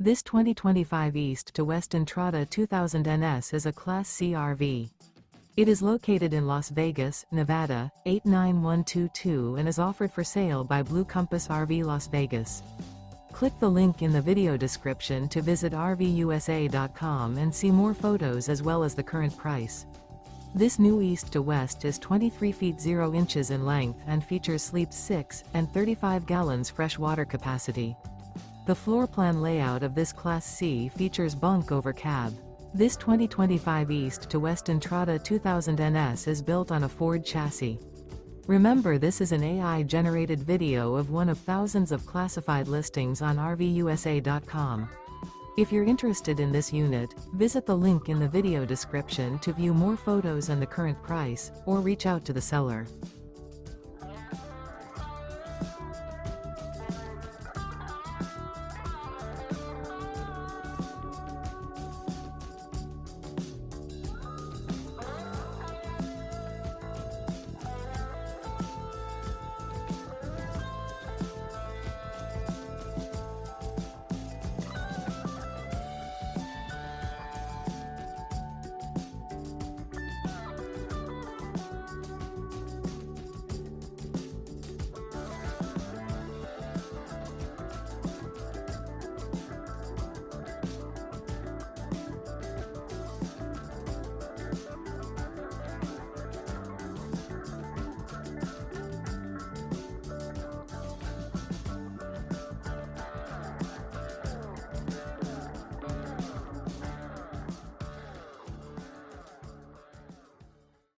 This 2025 East to West Entrada 2000 NS is a Class C RV. It is located in Las Vegas, Nevada, 89122 and is offered for sale by Blue Compass RV Las Vegas. Click the link in the video description to visit RVUSA.com and see more photos as well as the current price. This new East to West is 23 feet 0 inches in length and features sleeps 6 and 35 gallons fresh water capacity. The floor plan layout of this Class C features Bunk Over Cab. This 2025 East to West Entrada 2000 NS is built on a Ford chassis. Remember, this is an AI-generated video of one of thousands of classified listings on RVUSA.com. If you're interested in this unit, visit the link in the video description to view more photos and the current price, or reach out to the seller.